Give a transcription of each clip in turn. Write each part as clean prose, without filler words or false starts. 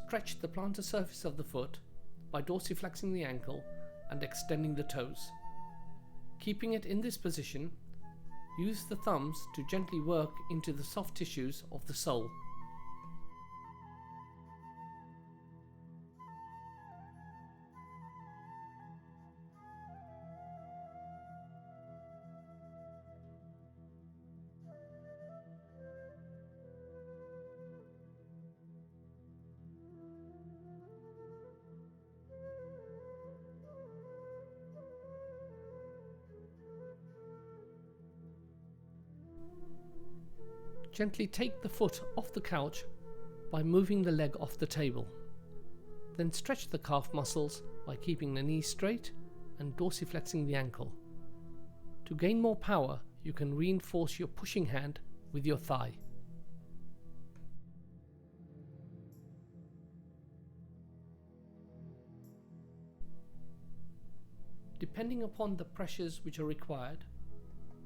Stretch the plantar surface of the foot by dorsiflexing the ankle and extending the toes. Keeping it in this position, use the thumbs to gently work into the soft tissues of the sole. Gently take the foot off the couch by moving the leg off the table. Then stretch the calf muscles by keeping the knee straight and dorsiflexing the ankle. To gain more power, you can reinforce your pushing hand with your thigh. Depending upon the pressures which are required,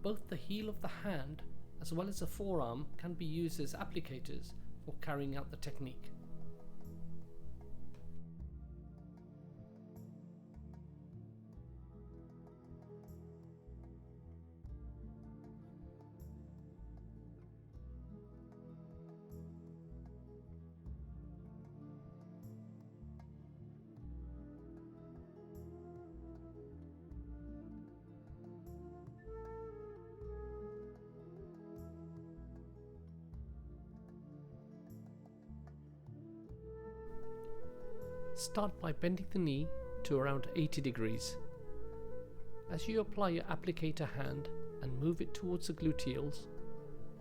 both the heel of the hand as well as the forearm can be used as applicators for carrying out the technique. Start by bending the knee to around 80 degrees. As you apply your applicator hand and move it towards the gluteals,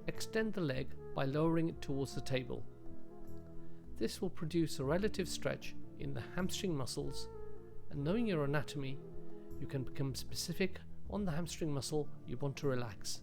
extend the leg by lowering it towards the table. This will produce a relative stretch in the hamstring muscles, and knowing your anatomy, you can become specific on the hamstring muscle you want to relax.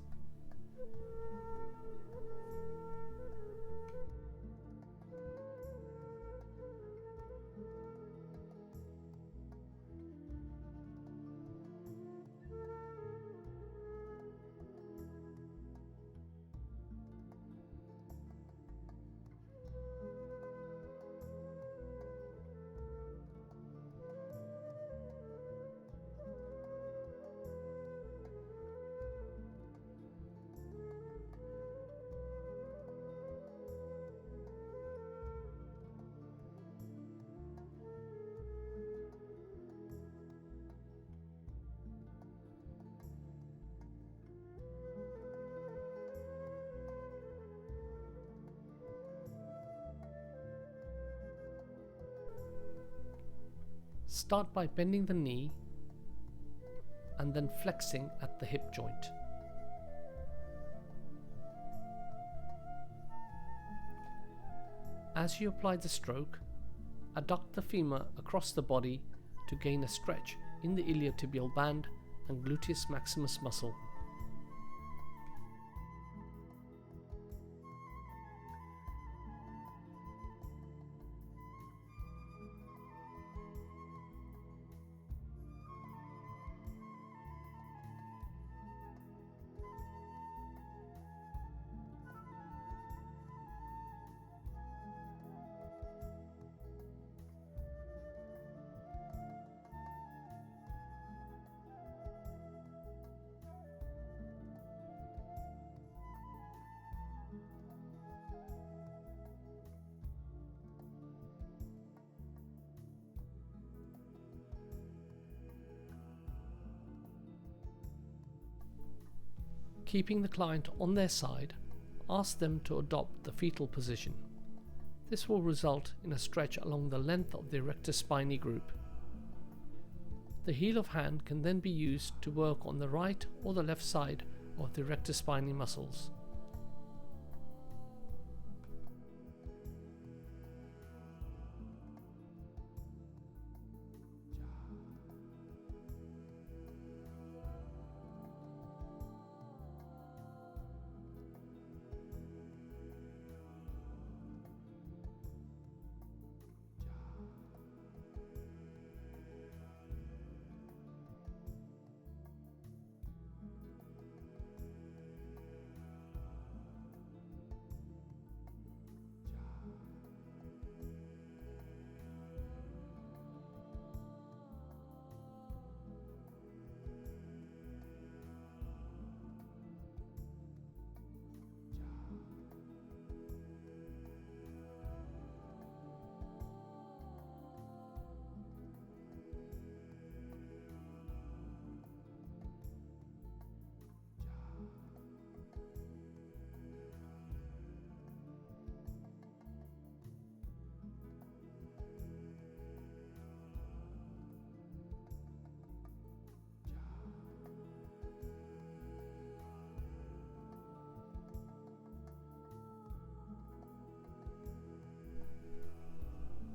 Start by bending the knee and then flexing at the hip joint. As you apply the stroke, adduct the femur across the body to gain a stretch in the iliotibial band and gluteus maximus muscle. Keeping the client on their side, ask them to adopt the fetal position. This will result in a stretch along the length of the erector spinae group. The heel of hand can then be used to work on the right or the left side of the erector spinae muscles.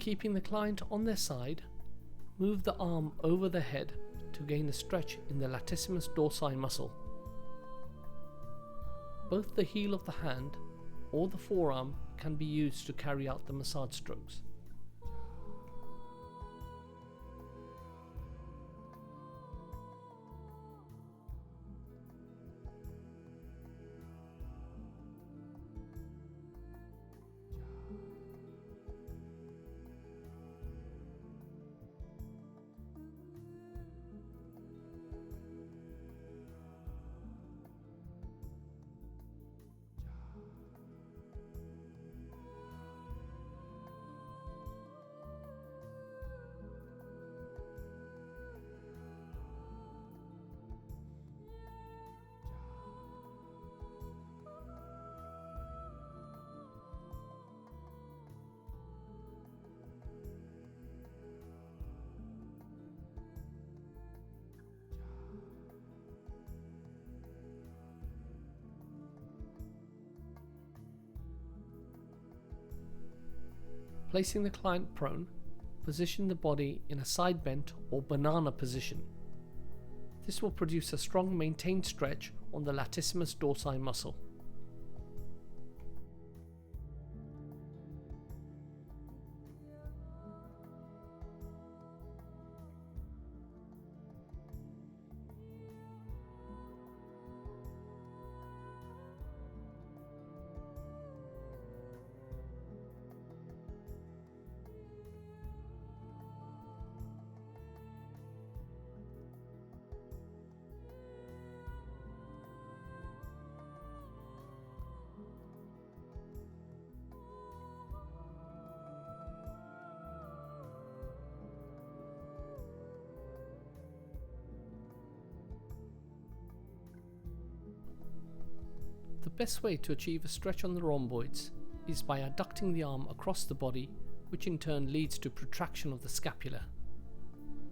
Keeping the client on their side, move the arm over the head to gain a stretch in the latissimus dorsi muscle. Both the heel of the hand or the forearm can be used to carry out the massage strokes. Placing the client prone, position the body in a side bent or banana position. This will produce a strong maintained stretch on the latissimus dorsi muscle. The best way to achieve a stretch on the rhomboids is by adducting the arm across the body, which in turn leads to protraction of the scapula.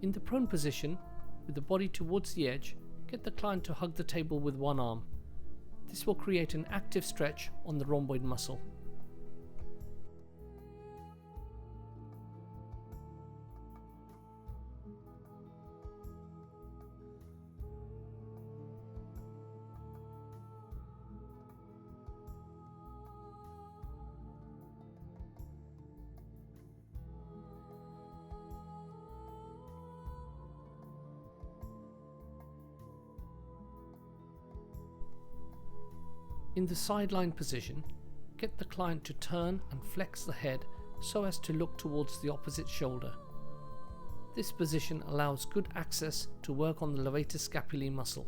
In the prone position, with the body towards the edge, get the client to hug the table with one arm. This will create an active stretch on the rhomboid muscle. In the sideline position, get the client to turn and flex the head so as to look towards the opposite shoulder. This position allows good access to work on the levator scapulae muscle.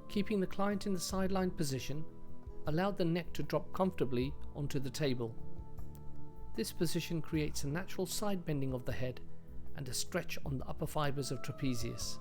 Keeping the client in the sideline position, allow the neck to drop comfortably onto the table. This position creates a natural side bending of the head and a stretch on the upper fibers of trapezius.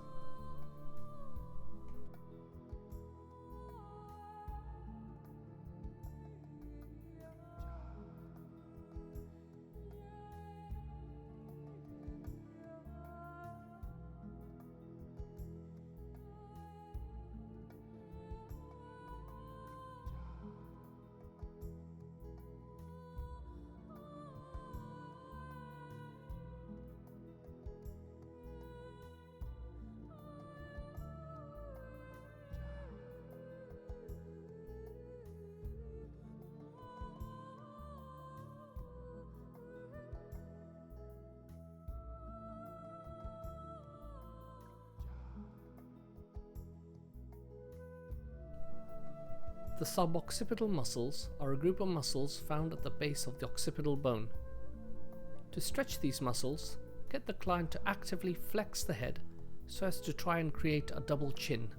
The suboccipital muscles are a group of muscles found at the base of the occipital bone. To stretch these muscles, get the client to actively flex the head so as to try and create a double chin.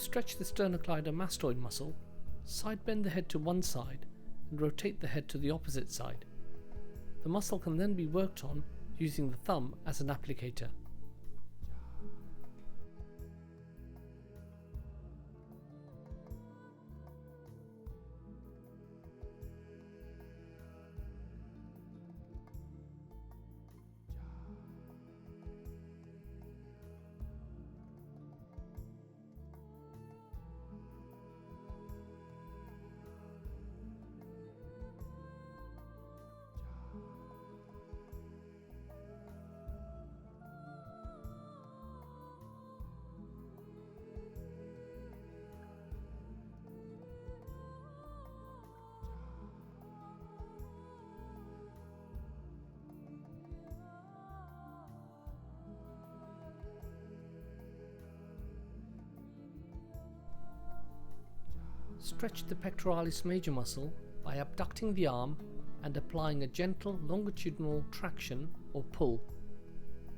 stretch the sternocleidomastoid muscle, side bend the head to one side and rotate the head to the opposite side. The muscle can then be worked on using the thumb as an applicator. Stretch the pectoralis major muscle by abducting the arm and applying a gentle longitudinal traction or pull.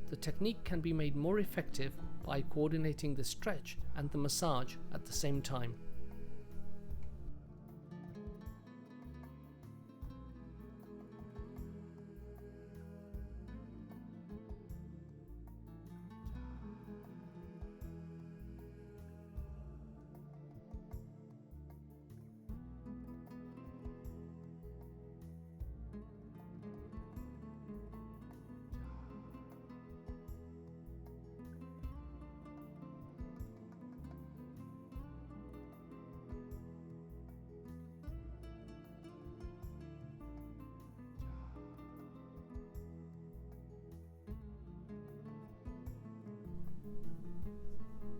The technique can be made more effective by coordinating the stretch and the massage at the same time.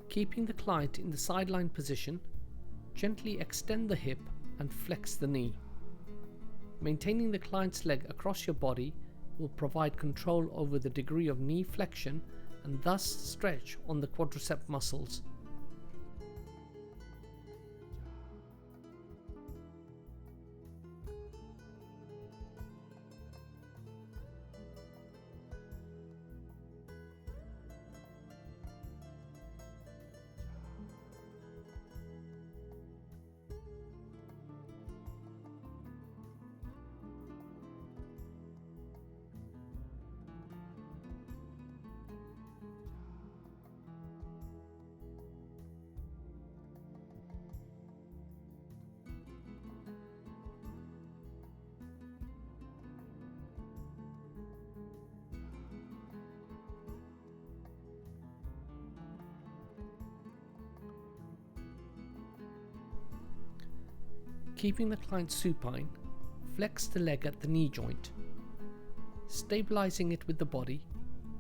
Keeping the client in the sideline position, gently extend the hip and flex the knee. Maintaining the client's leg across your body will provide control over the degree of knee flexion and thus stretch on the quadricep muscles. Keeping the client supine, flex the leg at the knee joint. Stabilizing it with the body,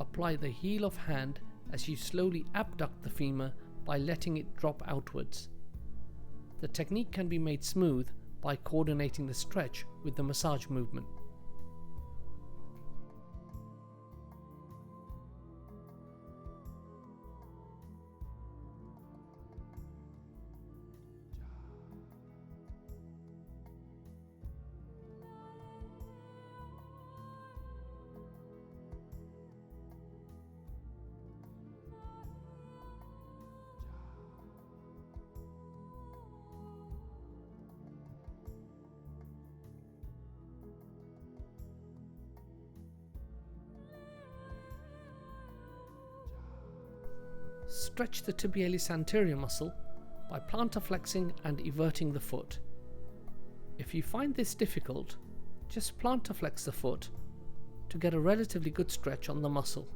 apply the heel of hand as you slowly abduct the femur by letting it drop outwards. The technique can be made smooth by coordinating the stretch with the massage movement. Stretch the tibialis anterior muscle by plantar flexing and everting the foot. If you find this difficult, just plantar flex the foot to get a relatively good stretch on the muscle.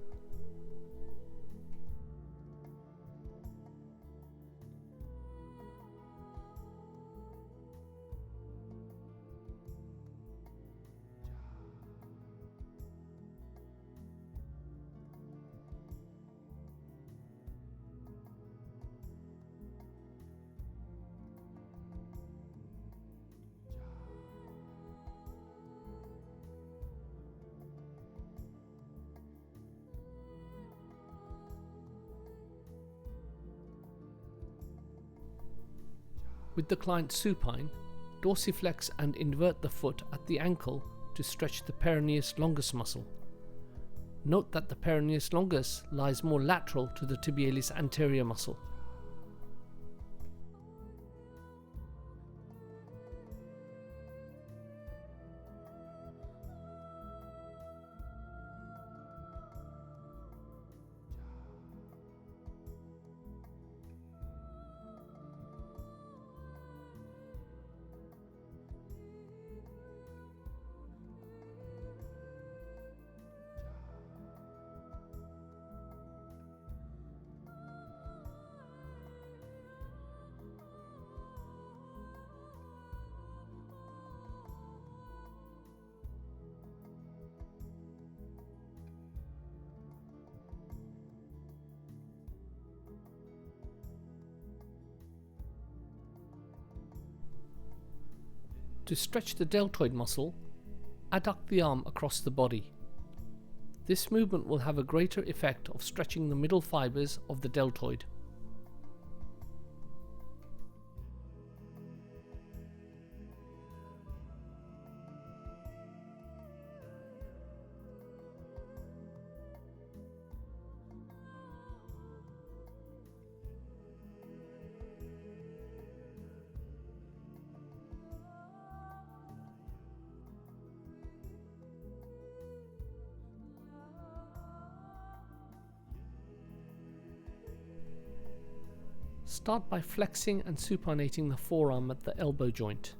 With the client supine, dorsiflex and invert the foot at the ankle to stretch the peroneus longus muscle. Note that the peroneus longus lies more lateral to the tibialis anterior muscle. To stretch the deltoid muscle, adduct the arm across the body. This movement will have a greater effect of stretching the middle fibers of the deltoid. Start by flexing and supinating the forearm at the elbow joint.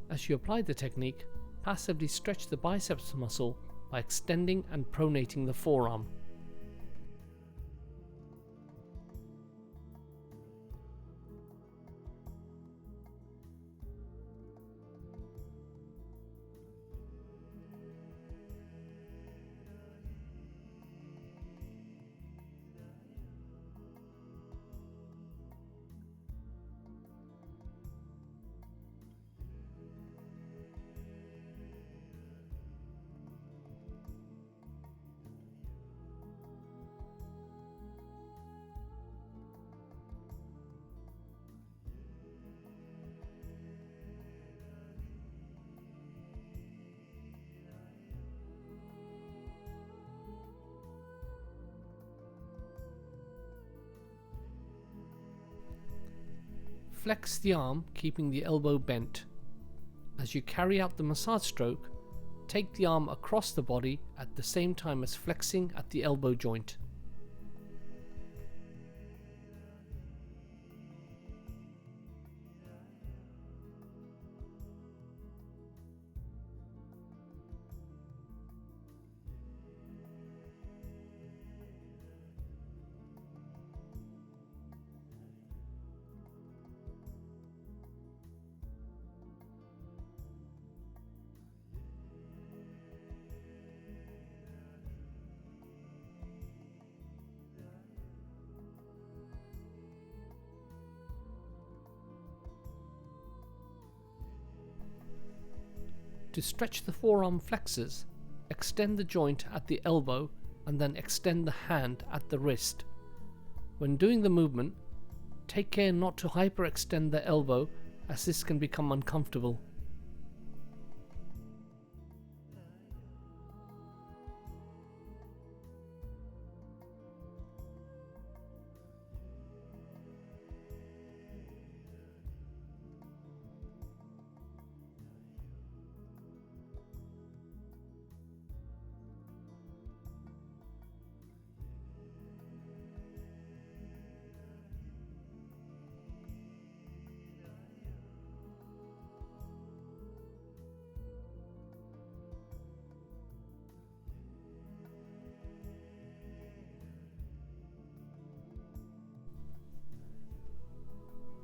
As you apply the technique, passively stretch the biceps muscle by extending and pronating the forearm. Flex the arm, keeping the elbow bent. As you carry out the massage stroke, take the arm across the body at the same time as flexing at the elbow joint. To stretch the forearm flexors, extend the joint at the elbow and then extend the hand at the wrist. When doing the movement, take care not to hyperextend the elbow, as this can become uncomfortable.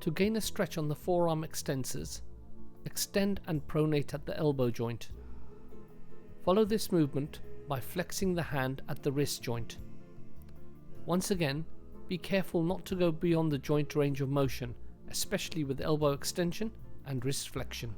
To gain a stretch on the forearm extensors, extend and pronate at the elbow joint. Follow this movement by flexing the hand at the wrist joint. Once again, be careful not to go beyond the joint range of motion, especially with elbow extension and wrist flexion.